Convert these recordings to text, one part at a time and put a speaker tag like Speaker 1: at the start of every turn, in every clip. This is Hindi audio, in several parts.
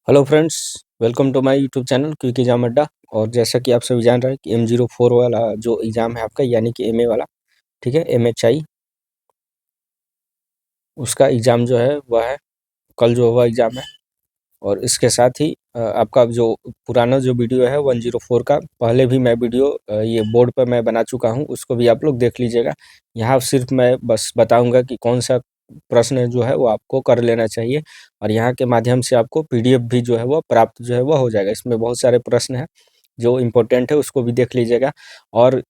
Speaker 1: Hello friends, welcome to my YouTube channel quick exam adda. और जैसा कि आप सभी जान रहे हैं कि M04 वाला जो एग्ज़ाम है आपका, यानी कि MA वाला, ठीक है, MHI, उसका एग्ज़ाम जो है वह है कल जो हुआ एग्ज़ाम है। और इसके साथ ही आपका जो पुराना जो वीडियो है 104 का, पहले भी मैं वीडियो ये बोर्ड पर मैं बना चुका हूँ, उसको भी आप लोग देख लीजिएगा। यहाँ सिर्फ मैं बस बताऊंगा कि कौन सा प्रश्न जो है वो आपको कर लेना चाहिए, और यहाँ के माध्यम से आपको PDF भी जो है वो प्राप्त जो है वो हो जाएगा। इसमें बहुत सारे प्रश्न हैं जो इम्पोर्टेंट है, उसको भी देख लीजिएगा। और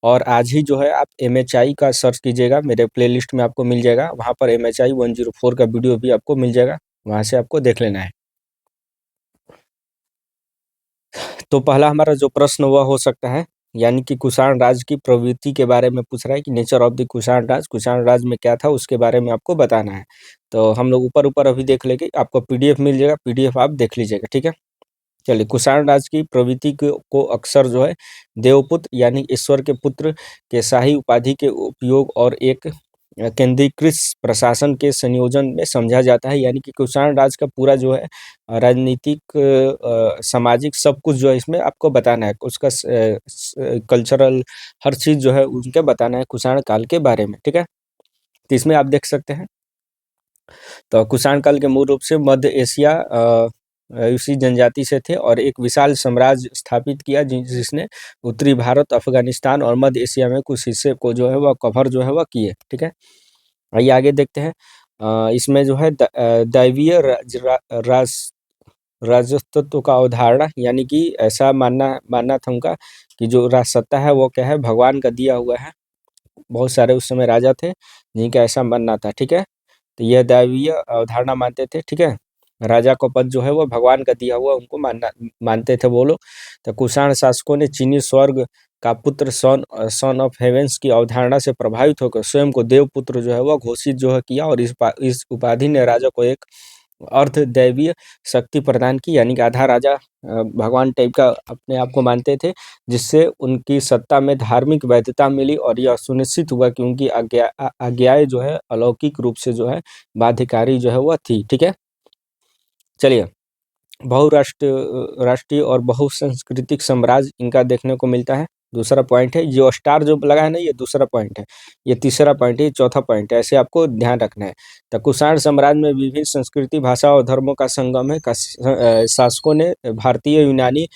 Speaker 1: और आज ही जो है आप MHI का सर्च कीजिएगा, मेरे प्लेलिस्ट में आपको मिल जाएगा। वहाँ पर MHI 104 का वीडियो भी आपको मिल जाएगा, वहाँ से आपको देख लेना है। तो पहला हमारा जो प्रश्न वह हो सकता है, यानी कि कुषाण राज की प्रवृत्ति के बारे में पूछ रहा है कि नेचर ऑफ द कुषाण राज में क्या था, उसके बारे में आपको बताना है। तो हम लोग ऊपर ऊपर अभी देख लेंगे, आपको PDF मिल जाएगा, PDF आप देख लीजिएगा, ठीक है। चलिए, कुषाण राज की प्रवृत्ति को अक्सर जो है देवपुत्र यानी ईश्वर के पुत्र के शाही उपाधि के उपयोग और एक केंद्रीकृत प्रशासन के संयोजन में समझा जाता है। यानी कि कुषाण राज का पूरा जो है राजनीतिक, सामाजिक सब कुछ जो है इसमें आपको बताना है। उसका कल्चरल हर चीज़ जो है उनके बताना है कुषाण काल के बारे में, ठीक है। तो इसमें आप देख सकते हैं, तो कुषाण काल के मूल रूप से मध्य एशिया उसी जनजाति से थे और एक विशाल साम्राज्य स्थापित किया जिसने उत्तरी भारत, अफगानिस्तान और मध्य एशिया में कुछ हिस्से को जो है वह कवर जो है वह किए, ठीक है। आइए आगे देखते हैं। इसमें जो है दैवीय राजतत्व का अवधारणा, यानी कि ऐसा मानना मानना था उनका कि जो राज सत्ता है वो क्या है, भगवान का दिया हुआ है। बहुत सारे उस समय राजा थे जिनका ऐसा मानना था, ठीक है। तो यह दैवीय अवधारणा मानते थे, ठीक है। राजा का पद जो है वो भगवान का दिया हुआ उनको मानते थे वो लोग। तो कुषाण शासकों ने चीनी स्वर्ग का पुत्र, सन ऑफ हेवेंस की अवधारणा से प्रभावित होकर स्वयं को देवपुत्र जो है वह घोषित जो है किया, और इस उपाधि ने राजा को एक अर्ध दैवीय शक्ति प्रदान की, यानी कि आधा राजा भगवान टाइप का अपने आप को मानते थे, जिससे उनकी सत्ता में धार्मिक वैधता मिली और यह सुनिश्चित हुआ कि उनकी आज्ञाएं जो है अलौकिक रूप से जो है बाध्यकारी जो है वह थी, ठीक है। चलिए, राष्ट्रीय और बहुसांस्कृतिक साम्राज्य इनका देखने को मिलता है। दूसरा पॉइंट है, जो स्टार जो लगा है ना, ये दूसरा पॉइंट है, ये तीसरा पॉइंट है, ये चौथा पॉइंट है, ऐसे आपको ध्यान रखना है। तो कुषाण साम्राज्य में विभिन्न संस्कृति, भाषा और धर्मों का संगम है। शासकों ने भारतीय, यूनानी,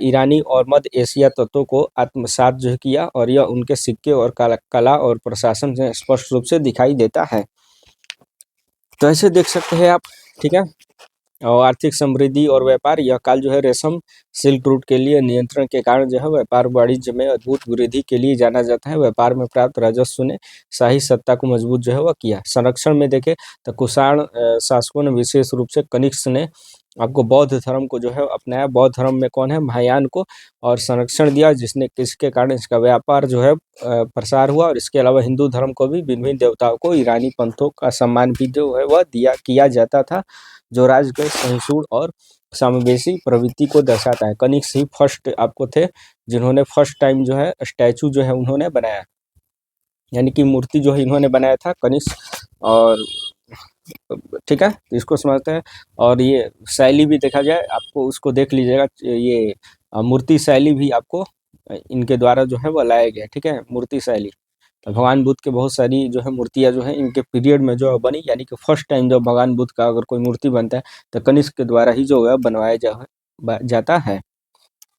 Speaker 1: ईरानी और मध्य एशिया तत्वों को आत्मसात जो किया, और यह उनके सिक्के और कला और प्रशासन से स्पष्ट रूप से दिखाई देता है। तो ऐसे देख सकते हैं आप, ठीक है। और आर्थिक समृद्धि और व्यापार, यह काल जो है रेशम सिल्क रूट के लिए नियंत्रण के कारण जो है व्यापार वाणिज्य में अद्भुत वृद्धि के लिए जाना जाता है। व्यापार में प्राप्त राजस्व ने शाही सत्ता को मजबूत जो है वह किया। संरक्षण में देखें तो कुषाण शासकों ने विशेष रूप से कनिष्क ने आपको बौद्ध धर्म को जो है अपनाया। बौद्ध धर्म में कौन है, महायान को, और संरक्षण दिया, जिसने किसके कारण इसका व्यापार जो है प्रसार हुआ। और इसके अलावा हिंदू धर्म को भी भिन्न देवताओं को, ईरानी पंथों का सम्मान भी जो है वह किया जाता था, जो राज्य के सहिष्णु और समावेशी प्रवृत्ति को दर्शाता है। कनिष्क ही फर्स्ट आपको थे जिन्होंने फर्स्ट टाइम जो है स्टैचू जो है उन्होंने बनाया, यानी कि मूर्ति जो है इन्होंने बनाया था, कनिष्क। और ठीक है, तो इसको समझते हैं। और ये शैली भी देखा जाए आपको, उसको देख लीजिएगा, ये मूर्ति शैली भी आपको इनके द्वारा जो है वो लाया गया, ठीक है, मूर्ति शैली। भगवान बुद्ध के बहुत सारी जो है मूर्तियाँ जो है इनके पीरियड में जो बनी, यानी कि फर्स्ट टाइम जब भगवान बुद्ध का अगर कोई मूर्ति बनता है तो कनिष्क के द्वारा ही जो है बनवाया जाता है।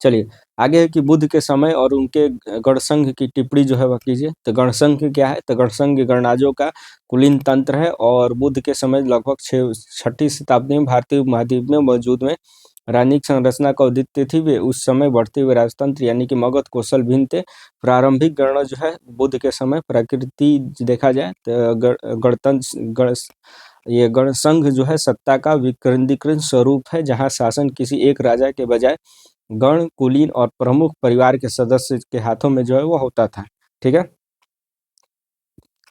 Speaker 1: चलिए, आगे है कि बुद्ध के समय और उनके गणसंघ की टिप्पणी जो है वह कीजिए। तो गणसंघ क्या है, तो गणसंघ गणराज्यों का कुलीन तंत्र है, और बुद्ध के समय लगभग 6ठी शताब्दी में भारतीय उपमहाद्वीप में मौजूद में राजनीतिक संरचना का अद्वितीय थी। वे उस समय बढ़ते हुए राजतंत्र, यानी कि मगध कौशल भिन्न थे। प्रारंभिक गणना जो है बुद्ध के समय प्रकृति देखा जाए तो ये गणसंघ जो है सत्ता का विकेंद्रीकृत स्वरूप है, जहाँ शासन किसी एक राजा के बजाय गण, कुलीन और प्रमुख परिवार के सदस्य के हाथों में जो है वो होता था, ठीक है।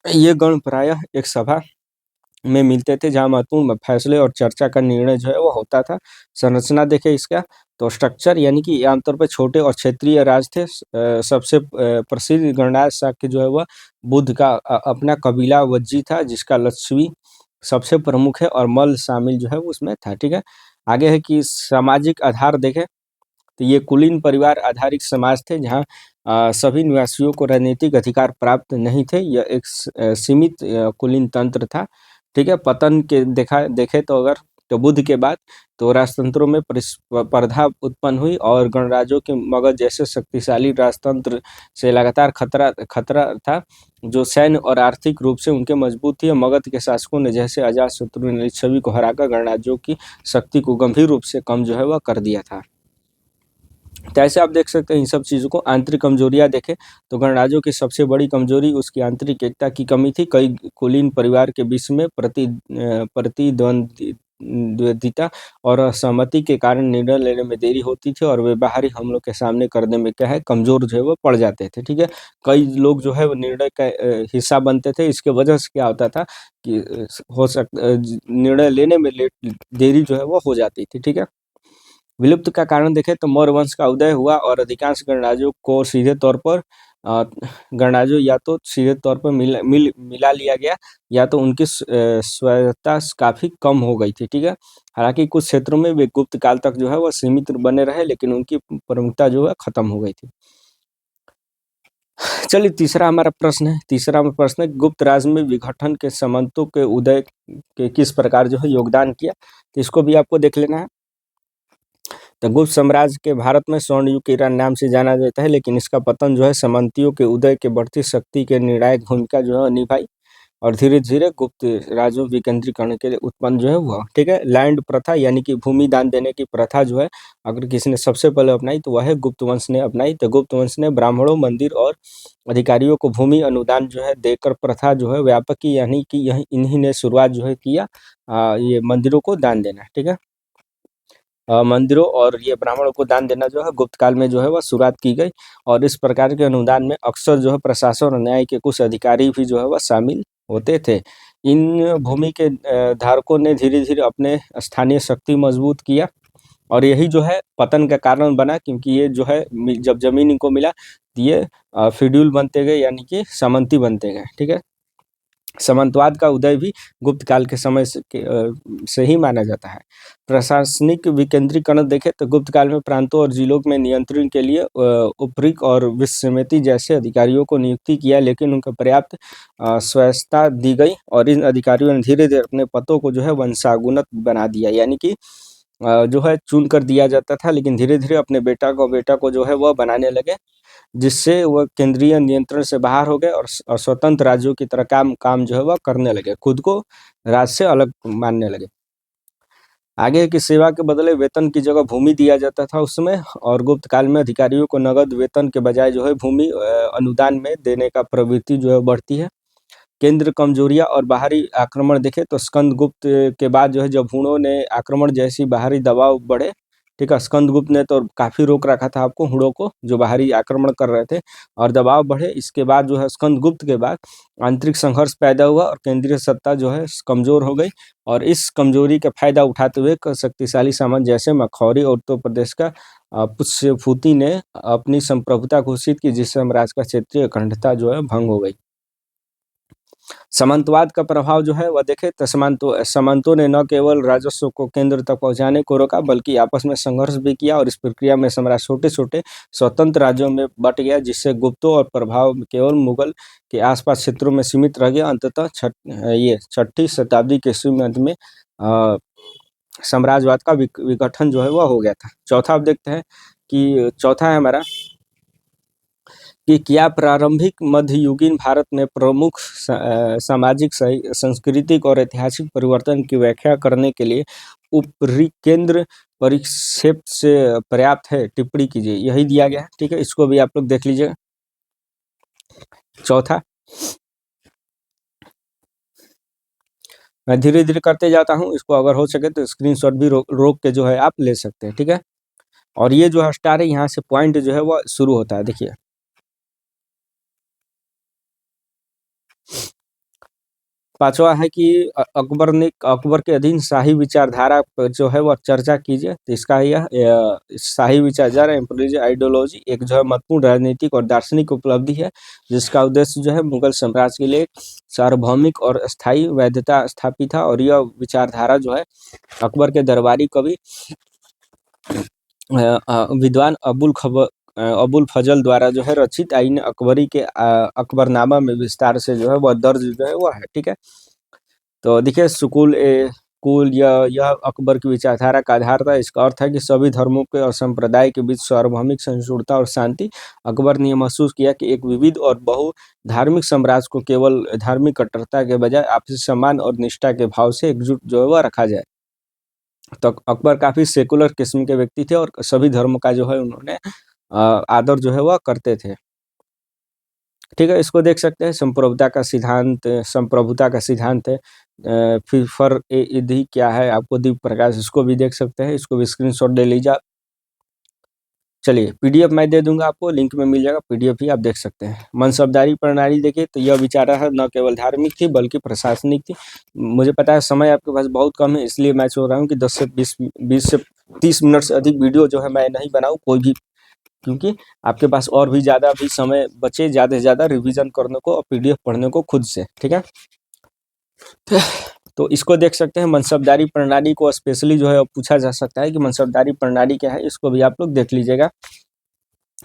Speaker 1: ये गण प्रायः एक सभा में मिलते थे, जहाँ महत्वपूर्ण फैसले और चर्चा का निर्णय जो है वो होता था। संरचना देखें इसका, तो स्ट्रक्चर, यानी कि आमतौर पर छोटे और क्षेत्रीय राज थे। सबसे प्रसिद्ध गणराज्य शाक्य जो है वह बुद्ध का अपना कबीला वज्जी था, जिसका लक्ष्मी सबसे प्रमुख है और मल्ल शामिल जो है उसमें था। ठीक है, आगे है कि सामाजिक आधार देखें तो ये कुलीन परिवार आधारित समाज थे जहाँ सभी निवासियों को राजनीतिक अधिकार प्राप्त नहीं थे। यह एक सीमित कुलीन तंत्र था। ठीक है, पतन के देखे तो अगर तो बुद्ध के बाद तो राजतंत्रों में प्रतिस्पर्धा उत्पन्न हुई और गणराज्यों के मगध जैसे शक्तिशाली राजतंत्र से लगातार खतरा खतरा था, जो सैन्य और आर्थिक रूप से उनके मजबूत थी। मगध के शासकों ने जैसे अजातशत्रु ने छवि को हराकर गणराज्यों की शक्ति को गंभीर रूप से कम जो है वह कर दिया था। तो ऐसे आप देख सकते हैं इन सब चीज़ों को। आंतरिक कमजोरियां देखें तो गणराज्यों की सबसे बड़ी कमजोरी उसकी आंतरिक एकता की कमी थी। कई कुलीन परिवार के बीच में प्रतिद्वंद्विता और असहमति के कारण निर्णय लेने में देरी होती थी और वे बाहरी हमलों के सामने करने में क्या है कमजोर जो है वो पड़ जाते थे। ठीक है, कई लोग जो है वो निर्णय का हिस्सा बनते थे। इसके वजह से क्या होता था कि निर्णय लेने में देरी जो है वो हो जाती थी। ठीक है, विलुप्त का कारण देखें तो मौर्य वंश का उदय हुआ और अधिकांश गणराज्यों को सीधे तौर पर गणराज्यों या तो सीधे तौर पर मिला लिया गया या तो उनकी स्वायत्तता काफ़ी कम हो गई थी। ठीक है, हालांकि कुछ क्षेत्रों में वे गुप्त काल तक जो है वह सीमित बने रहे, लेकिन उनकी प्रमुखता जो है खत्म हो गई थी। चलिए तीसरा हमारा प्रश्न है। तीसरा प्रश्न है गुप्त राज में विघटन के सामंतों के उदय के किस प्रकार जो है योगदान किया, तो इसको भी आपको देख लेना है। तो गुप्त साम्राज्य के भारत में स्वर्ण युग के ईरान नाम से जाना जाता है, लेकिन इसका पतन जो है सामंतियों के उदय के बढ़ती शक्ति के निर्णायक भूमिका जो है निभाई और धीरे धीरे गुप्त राज्यों विकेंद्रीकरण के लिए उत्पन्न जो है हुआ। ठीक है, लैंड प्रथा यानी कि भूमि दान देने की प्रथा जो है अगर किसी ने सबसे पहले अपनाई तो वह है गुप्त वंश ने अपनाई। तो गुप्त वंश ने ब्राह्मणों, मंदिर और अधिकारियों को भूमि अनुदान जो है देकर प्रथा जो है व्यापक की, यानी कि यह इन्हीं ने शुरुआत जो है किया ये मंदिरों को दान देना। ठीक है, मंदिरों और ये ब्राह्मणों को दान देना जो है गुप्त काल में जो है वह शुरुआत की गई और इस प्रकार के अनुदान में अक्सर जो है प्रशासन और न्याय के कुछ अधिकारी भी जो है वह शामिल होते थे। इन भूमि के धारकों ने धीरे धीरे अपने स्थानीय शक्ति मजबूत किया और यही जो है पतन का कारण बना, क्योंकि ये जो है जब जमीन इनको मिला ये फिड्यूल बनते गए, यानी कि सामंती बनते गए। ठीक है, सामंतवाद का उदय भी गुप्त काल के समय से ही माना जाता है। प्रशासनिक विकेंद्रीकरण देखें तो गुप्त काल में प्रांतों और जिलों में नियंत्रण के लिए उपरिक और विश्वसमिति जैसे अधिकारियों को नियुक्ति किया, लेकिन उनको पर्याप्त स्वायत्तता दी गई और इन अधिकारियों ने धीरे धीरे अपने पदों को जो है वंशानुगत बना दिया, यानी कि जो है चुन कर दिया जाता था, लेकिन धीरे धीरे अपने बेटा को जो है वह बनाने लगे, जिससे वह केंद्रीय नियंत्रण से बाहर हो गए और स्वतंत्र राज्यों की तरह काम जो है वह करने लगे, खुद को राज्य से अलग मानने लगे। आगे की सेवा के बदले वेतन की जगह भूमि दिया जाता था उसमें, और गुप्त काल में अधिकारियों को नगद वेतन के बजाय जो है भूमि अनुदान में देने का प्रवृत्ति जो है बढ़ती है। केंद्र कमजोरियां और बाहरी आक्रमण देखें तो स्कंदगुप्त के बाद जो है जब हुणों ने आक्रमण जैसी बाहरी दबाव बढ़े, ठीक है, स्कंदगुप्त ने तो काफ़ी रोक रखा था आपको हुणों को जो बाहरी आक्रमण कर रहे थे, और दबाव बढ़े इसके बाद जो है स्कंदगुप्त के बाद आंतरिक संघर्ष पैदा हुआ और केंद्रीय सत्ता जो है कमजोर हो गई, और इस कमजोरी का फायदा उठाते हुए शक्तिशाली सामंत जैसे मखौरी और उत्तर प्रदेश का पुष्यभूति ने अपनी संप्रभुता घोषित की, जिससे साम्राज्य का क्षेत्रीय अखंडता जो है भंग हो गई। सामंतवाद का प्रभाव जो है वह देखें तो सामंतों ने न केवल राजस्व को केंद्र तक पहुंचाने को रोका, बल्कि आपस में संघर्ष भी किया और इस प्रक्रिया में साम्राज्य छोटे छोटे स्वतंत्र राज्यों में बट गया, जिससे गुप्तों और प्रभाव केवल मुगल के आसपास क्षेत्रों में सीमित रह गया। अंततः ये 6ठी शताब्दी के अंत में साम्राज्यवाद का विघटन जो है वह हो गया था। चौथा आप देखते हैं कि चौथा है हमारा कि क्या प्रारंभिक मध्ययुगीन भारत में प्रमुख सामाजिक, सांस्कृतिक और ऐतिहासिक परिवर्तन की व्याख्या करने के लिए उपरिकेंद्र परिक्षेप से पर्याप्त है, टिप्पणी कीजिए। यही दिया गया है। ठीक है, इसको भी आप लोग देख लीजिएगा। चौथा मैं धीरे धीरे करते जाता हूँ, इसको अगर हो सके तो स्क्रीनशॉट भी रोक के जो है आप ले सकते हैं। ठीक है, और ये जो है स्टार है यहाँ से पॉइंट जो है वो शुरू होता है। देखिए पांचवा है कि अकबर के अधीन शाही विचारधारा पर जो है वह चर्चा कीजिए। तो इसका यह शाही विचारधारा एम्पीरियलिज्म आइडियोलॉजी एक जो है महत्वपूर्ण राजनीतिक और दार्शनिक उपलब्धि है, जिसका उद्देश्य जो है मुगल साम्राज्य के लिए सार्वभौमिक और स्थायी वैधता स्थापित था। और यह विचारधारा जो है अकबर के दरबारी कवि विद्वान अबुल फजल द्वारा जो है रचित आईन अकबरी के अकबरनामा में विस्तार से जो है वह दर्ज जो है वह है। ठीक है, तो देखिए कुल यह अकबर की विचारधारा का आधार था। इसका अर्थ है कि सभी धर्मों के और संप्रदाय के बीच सार्वभौमिक सहिष्णुता और शांति। अकबर ने महसूस किया कि एक विविध और बहु धार्मिक साम्राज्य को केवल धार्मिक कट्टरता के बजाय आपसी सम्मान और निष्ठा के भाव से एकजुट जो है वह रखा जाए। तो अकबर काफ़ी सेकुलर किस्म के व्यक्ति थे और सभी धर्मों का जो है उन्होंने आदर जो है वह करते थे। ठीक है, इसको देख सकते हैं। संप्रभुता का सिद्धांत है। फिर फर ए इधि क्या है, आपको दीप प्रकाश, इसको भी देख सकते हैं। इसको भी स्क्रीनशॉट ले लीजिए आप। चलिए, पीडीएफ मैं दे दूंगा आपको, लिंक में मिल जाएगा, पीडीएफ ही आप देख सकते हैं। मनसबदारी प्रणाली देखिए, तो यह विचारधारा न केवल धार्मिक थी बल्कि प्रशासनिक थी। मुझे पता है समय आपके पास बहुत कम है, इसलिए मैं चाह रहा हूँ कि 10 से 20 से 30 मिनट से अधिक वीडियो जो है मैं नहीं बनाऊँ कोई भी, क्योंकि आपके पास और भी ज़्यादा भी समय बचे ज़्यादा से ज़्यादा रिवीजन करने को और पीडीएफ पढ़ने को खुद से। ठीक है, तो इसको देख सकते हैं। मनसबदारी प्रणाली को स्पेशली जो है पूछा जा सकता है कि मनसबदारी प्रणाली क्या है, इसको भी आप लोग देख लीजिएगा।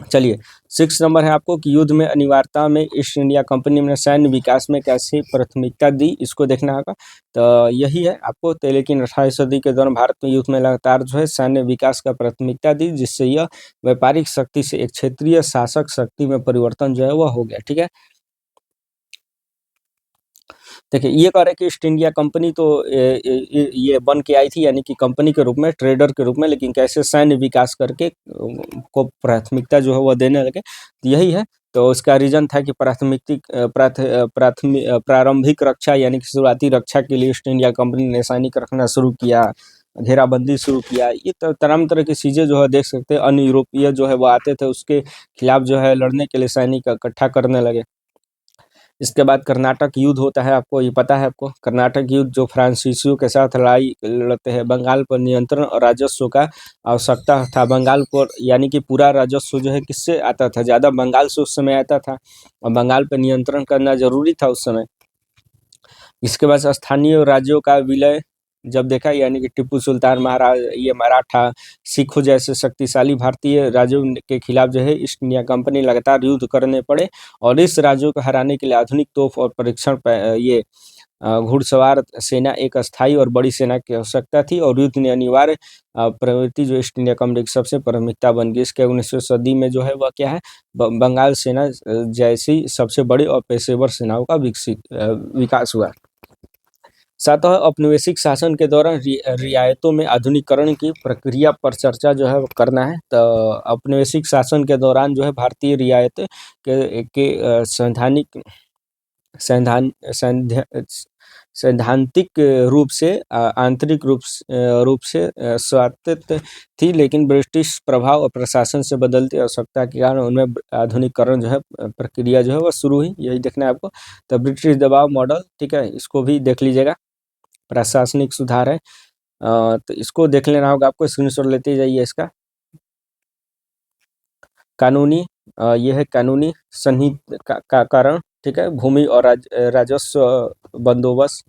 Speaker 1: चलिए, 6 नंबर है आपको कि युद्ध में अनिवार्यता में ईस्ट इंडिया कंपनी ने सैन्य विकास में कैसे प्राथमिकता दी, इसको देखना होगा। तो यही है आपको। तो लेकिन 18वीं सदी के दौरान भारत में युद्ध में लगातार जो है सैन्य विकास का प्राथमिकता दी, जिससे यह व्यापारिक शक्ति से एक क्षेत्रीय शासक शक्ति में परिवर्तन जो है वह हो गया। ठीक है, देखिए ये कह रहे हैं कि ईस्ट इंडिया कंपनी तो ये बन के आई थी, यानी कि कंपनी के रूप में, ट्रेडर के रूप में, लेकिन कैसे सैन्य विकास करके को प्राथमिकता जो है वह देने लगे। तो यही है। तो उसका रीजन था कि प्रारंभिक रक्षा यानी कि शुरुआती रक्षा के लिए ईस्ट इंडिया कंपनी ने सैनिक रखना शुरू किया, घेराबंदी शुरू किया। ये तमाम तरह की चीज़ें जो है देख सकते हैं। अन्य यूरोपीय जो है वो आते थे, उसके खिलाफ जो है लड़ने के लिए सैनिक इकट्ठा करने लगे। इसके बाद कर्नाटक युद्ध होता है, आपको ये पता है। आपको कर्नाटक युद्ध जो फ्रांसीसियों के साथ लड़ाई लड़ते हैं, बंगाल पर नियंत्रण और राजस्व का आवश्यकता था। बंगाल पर यानी कि पूरा राजस्व जो है किससे आता था, ज़्यादा बंगाल से उस समय आता था, और बंगाल पर नियंत्रण करना जरूरी था उस समय। इसके बाद स्थानीय राज्यों का विलय जब देखा, यानी कि टिप्पू सुल्तान महाराज, ये मराठा, सिखों जैसे शक्तिशाली भारतीय राज्यों के खिलाफ जो है ईस्ट इंडिया कंपनी लगातार युद्ध करने पड़े। और इस राज्यों को हराने के लिए आधुनिक तोप और ये घुड़सवार सेना एक अस्थायी और बड़ी सेना की आवश्यकता थी। और युद्ध ने अनिवार्य प्रवृत्ति जो ईस्ट इंडिया कंपनी की सबसे प्राथमिकता बन गई। इसके 19वीं सदी में जो है वह क्या है, बंगाल सेना जैसी सबसे बड़ी और पेशेवर सेनाओं का विकास हुआ। सातवां, औपनिवेशिक शासन के दौरान रियायतों में आधुनिकीकरण की प्रक्रिया पर चर्चा जो है वो करना है। तो औपनिवेशिक शासन के दौरान जो है भारतीय रियायत के संवैधानिक सैद्धांतिक रूप से आंतरिक रूप से स्वायत्त थी, लेकिन ब्रिटिश प्रभाव और प्रशासन से बदलती आवश्यकता के कारण उनमें आधुनिकीकरण जो है प्रक्रिया जो है वह शुरू हुई। यही देखना है आपको। तो ब्रिटिश दबाव मॉडल, ठीक है, इसको भी देख लीजिएगा। प्रशासनिक सुधार है, तो इसको देख लेना होगा आपको, स्क्रीनशॉट लेते जाइए इसका। कानूनी, यह है कानूनी संहिता का कारण, ठीक है, भूमि और राजस्व बंदोबस्त।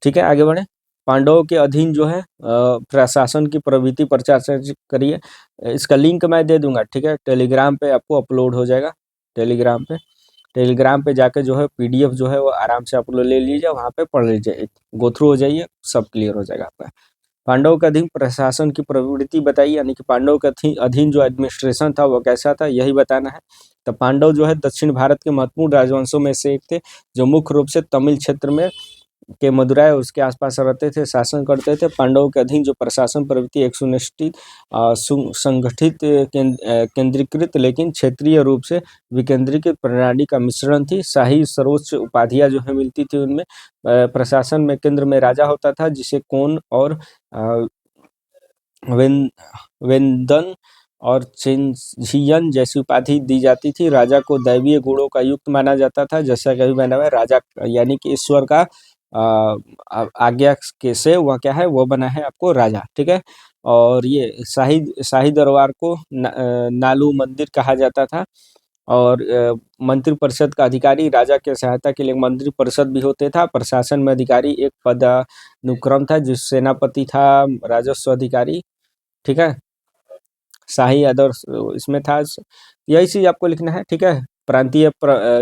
Speaker 1: ठीक है, आगे बढ़े। पांडवों के अधीन जो है प्रशासन की प्रवृत्ति पर चर्चा करिए। इसका लिंक मैं दे दूंगा, ठीक है, टेलीग्राम पे आपको अपलोड हो जाएगा। टेलीग्राम पे जाके जो है पीडीएफ जो है वो आराम से आप लोग ले लीजिए, वहाँ पे पढ़ लीजिए, गो थ्रू हो जाइए, सब क्लियर हो जाएगा आपका। पांडवों के अधीन प्रशासन की प्रवृत्ति बताइए, यानी कि पांडवों के अधीन जो एडमिनिस्ट्रेशन था वो कैसा था, यही बताना है। तो पांडव जो है दक्षिण भारत के महत्वपूर्ण राजवंशों में से एक थे, जो मुख्य रूप से तमिल क्षेत्र में के मदुराई उसके आसपास रहते थे, शासन करते थे। पांडवों के अधीन जो प्रशासन प्रवृत्ति एक सुनिश्चित संगठित केंद्रीकृत लेकिन क्षेत्रीय रूप से विकेंद्रीकृत प्रणाली का मिश्रण थी। शाही सर्वोच्च उपाधियां जो है मिलती थी उनमें। प्रशासन में केंद्र में राजा होता था, जिसे कोन और वेंदन और चिंझियन जैसी उपाधि दी जाती थी। राजा को दैवीय गुणों का युक्त माना जाता था, जैसा कि अभी मैंने बताया, राजा यानी कि ईश्वर का आज्ञा के से वह क्या है, वो बना है आपको राजा, ठीक है। और ये शाही शाही दरबार को नालू मंदिर कहा जाता था। और मंत्रिपरिषद का अधिकारी, राजा के सहायता के लिए मंत्रिपरिषद भी होते था। प्रशासन में अधिकारी एक पदानुक्रम था, जिस सेनापति था, राजस्व अधिकारी, ठीक है। शाही आदर्श इसमें था। यही चीज आपको लिखना है, ठीक है।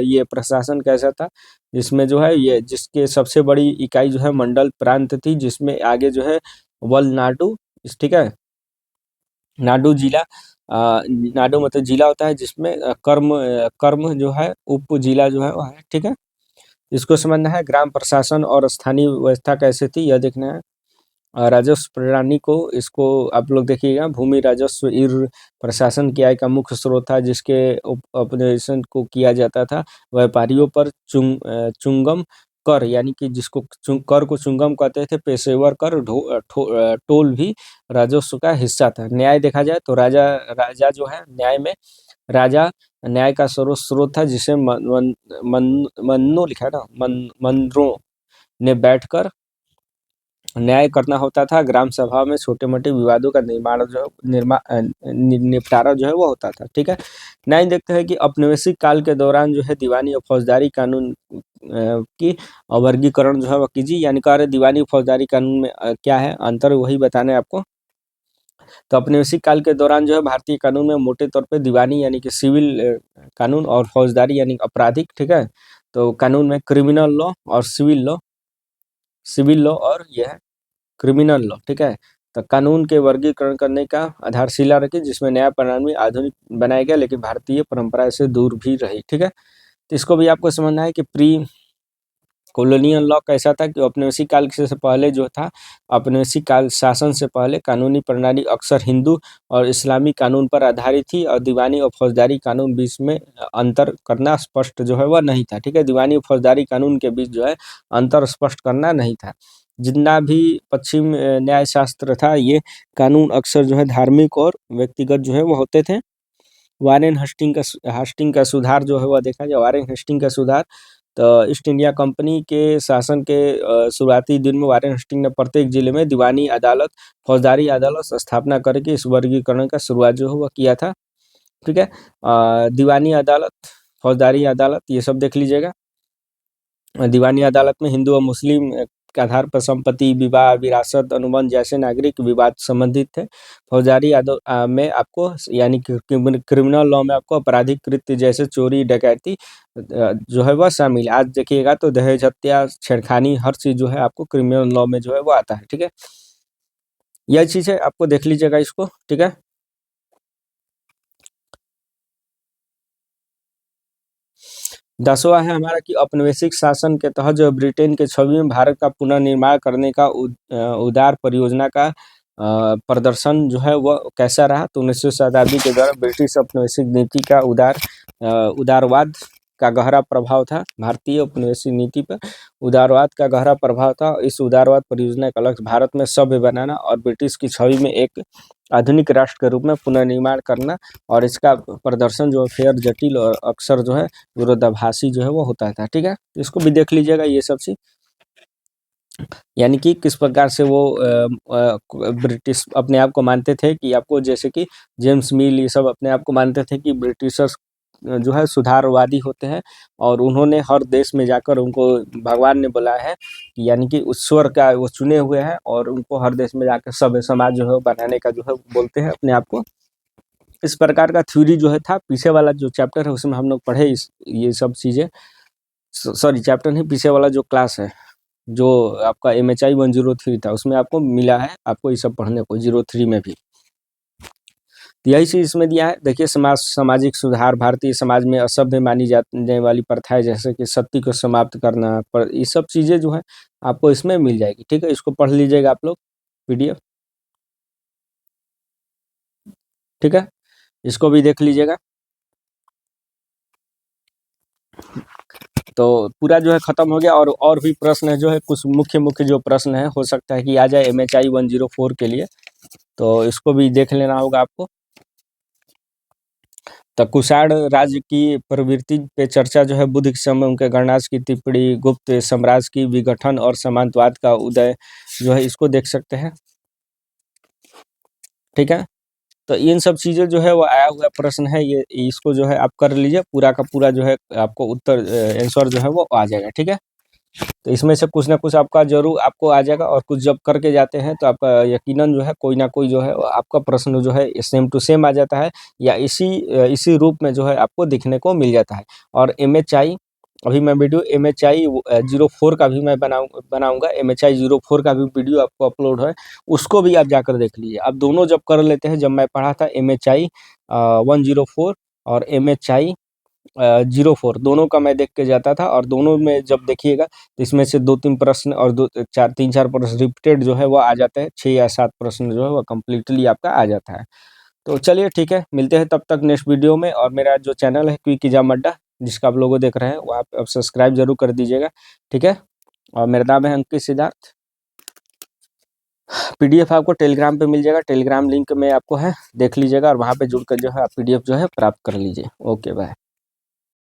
Speaker 1: ये प्रशासन कैसा था, जिसमें जो है ये जिसके सबसे बड़ी इकाई जो है मंडल प्रांत थी, जिसमें आगे जो है वलनाडु, ठीक है। नाडु जिला, नाडु मतलब जिला होता है, जिसमें कर्म जो है उप जिला जो है वो है, ठीक है। इसको समझना है। ग्राम प्रशासन और स्थानीय व्यवस्था कैसे थी, यह देखना है। राजस्व प्रणाली को, इसको आप लोग देखिएगा, भूमि राजस्व इर प्रशासन की आय का मुख्य स्रोत था, जिसके ऑपरेशन को किया जाता था। व्यापारियों पर चुंगम कर, यानी कि जिसको कर को चुंगम कहते थे, पेशेवर कर, टोल भी राजस्व का हिस्सा था। न्याय देखा जाए तो राजा राजा जो है न्याय में, राजा न्याय का स्रोत था, जिसे मन्नो लिखा है ना, मंत्रों ने बैठकर न्याय करना होता था। ग्राम सभा में छोटे मोटे विवादों का निपटारा जो है वो होता था, ठीक है। न्याय देखते हैं कि औपनिवेशिक काल के दौरान जो है दीवानी और फौजदारी कानून की वर्गीकरण जो है वह कीजिए। यानी कह रहे दीवानी और फौजदारी कानून में क्या है अंतर, वही बताना है आपको। तो औपनिवेशिक काल के दौरान जो है भारतीय कानून में मोटे तौर पे दीवानी यानी कि सिविल कानून, और फौजदारी यानी आपराधिक, ठीक है। तो कानून में क्रिमिनल लॉ और सिविल लॉ और यह है क्रिमिनल लॉ, ठीक है। तो कानून के वर्गीकरण करने का आधारशिला रखी, जिसमें नया प्रणाली आधुनिक बनाया गया, लेकिन भारतीय परंपरा से दूर भी रही, ठीक है। तो इसको भी आपको समझना है कि प्री कॉलोनियल लॉ कैसा था, कि औपनिवेशिक काल से पहले जो था, औपनिवेशिक काल शासन से पहले कानूनी प्रणाली अक्सर हिंदू और इस्लामी कानून पर आधारित थी, और दीवानी और फौजदारी कानून बीच में अंतर करना स्पष्ट जो है वह नहीं था, ठीक है। दीवानी और फौजदारी कानून के बीच जो है अंतर स्पष्ट करना नहीं था। जितना भी पश्चिम न्याय शास्त्र था, ये कानून अक्सर जो है धार्मिक और व्यक्तिगत जो है वो होते थे। वारेन हास्टिंग का सुधार जो है वह देखा जाए, वारेन हास्टिंग का सुधार, तो ईस्ट इंडिया कंपनी के शासन के शुरुआती दिन में वारेन हास्टिंग ने प्रत्येक जिले में दीवानी अदालत, फौजदारी अदालत स्थापना करके इस वर्गीकरण का शुरुआत जो है वह किया था, ठीक है। दीवानी अदालत, फौजदारी अदालत, ये सब देख लीजिएगा। दीवानी अदालत में हिंदू और मुस्लिम के आधार पर संपत्ति, विवाह, विरासत, अनुबंध जैसे नागरिक विवाद संबंधित थे। फौजदारी में आपको यानी कि क्रिमिनल लॉ में आपको आपराधिक कृत्य जैसे चोरी, डकैती जो है वह शामिल। आज देखिएगा तो दहेज हत्या, छेड़खानी, हर चीज जो है आपको क्रिमिनल लॉ में जो है वो आता है, ठीक है। यह चीज है, आपको देख लीजिएगा इसको, ठीक है। 10वां है हमारा कि औपनिवेशिक शासन के तहत जो ब्रिटेन के छवि में भारत का पुनर्निर्माण करने का उदार परियोजना का प्रदर्शन जो है वह कैसा रहा। तो 19वीं शताब्दी के दौरान ब्रिटिश औपनिवेशिक नीति का उदारवाद का गहरा प्रभाव था। भारतीय औपनिवेशिक नीति पर उदारवाद का गहरा प्रभाव था। इस उदारवाद परियोजना का लक्ष्य भारत में सभ्य बनाना और ब्रिटिश की छवि में एक आधुनिक राष्ट्र के रूप में पुनर्निर्माण करना, और इसका प्रदर्शन जो फेयर, जटिल और अक्सर जो है विरोधाभासी जो है वो होता था, ठीक है। इसको भी देख लीजिएगा ये सब चीज, यानी कि किस प्रकार से वो ब्रिटिश अपने आप को मानते थे, कि आपको जैसे कि जेम्स मिल ये सब अपने आप को मानते थे कि ब्रिटिशर्स जो है सुधारवादी होते हैं, और उन्होंने हर देश में जाकर उनको भगवान ने बुलाया है, यानी कि ईश्वर का वो चुने हुए हैं, और उनको हर देश में जाकर सभ्य समाज जो है बनाने का जो है बोलते हैं अपने आप को। इस प्रकार का थ्योरी जो है था। पीछे वाला जो चैप्टर है उसमें हम लोग पढ़े ये सब चीज़ें, सॉरी चैप्टर नहीं, पीछे वाला जो क्लास है, जो आपका MHI 103 था, उसमें आपको मिला है आपको ये सब पढ़ने को 03 में भी। तो यही चीज़ इसमें दिया है। देखिए, सामाजिक सुधार, भारतीय समाज में असभ्य मानी जाने वाली प्रथाएं जैसे कि सती को समाप्त करना, पर ये सब चीज़ें जो है आपको इसमें मिल जाएगी, ठीक है। इसको पढ़ लीजिएगा आप लोग PDF, ठीक है। इसको भी देख लीजिएगा। तो पूरा जो है खत्म हो गया, और भी प्रश्न है जो है, कुछ मुख्य मुख्य जो प्रश्न है हो सकता है कि आ जाए MHI 104 के लिए, तो इसको भी देख लेना होगा आपको। तो कुषाण राज्य की प्रवृत्ति पे चर्चा जो है बुद्ध के समय उनके गणराज्य की टिप्पणी, गुप्त साम्राज्य की विघटन और सामंतवाद का उदय जो है इसको देख सकते हैं। ठीक है, तो इन सब चीज़ें जो है वो आया हुआ प्रश्न है, ये इसको जो है आप कर लीजिए, पूरा का पूरा जो है आपको उत्तर आंसर जो है वो आ जाएगा। ठीक है, तो इसमें से कुछ ना कुछ आपका जरूर आपको आ जाएगा, और कुछ जब करके जाते हैं तो आपका यकीनन जो है कोई ना कोई जो है आपका प्रश्न जो है सेम टू सेम आ जाता है, या इसी रूप में जो है आपको दिखने को मिल जाता है। और MHI अभी मैं वीडियो MHI 04 का भी मैं बनाऊंगा, MHI 04 का भी वीडियो आपको अपलोड है, उसको भी आप जाकर देख लीजिए। आप दोनों जब कर लेते हैं, जब मैं पढ़ा था MHI 104 और MHI 04 दोनों का मैं देख के जाता था, और दोनों में जब देखिएगा तो इसमें से 2-3 प्रश्न और 3-4 प्रश्न रिपीटेड जो है वो आ जाते हैं, 6 या 7 प्रश्न जो है वो कम्प्लीटली आपका आ जाता है। तो चलिए ठीक है, मिलते हैं तब तक नेक्स्ट वीडियो में। और मेरा जो चैनल है क्विक एग्जाम अड्डा, जिसका आप लोगो देख रहे हैं, वो आप सब्सक्राइब जरूर कर दीजिएगा। ठीक है, और मेरा नाम है अंकित सिद्धार्थ। PDF आपको टेलीग्राम पे मिल जाएगा, टेलीग्राम लिंक में आपको है, देख लीजिएगा, और वहाँ पे जुड़कर जो है आप PDF जो है प्राप्त कर लीजिए। Okay bye.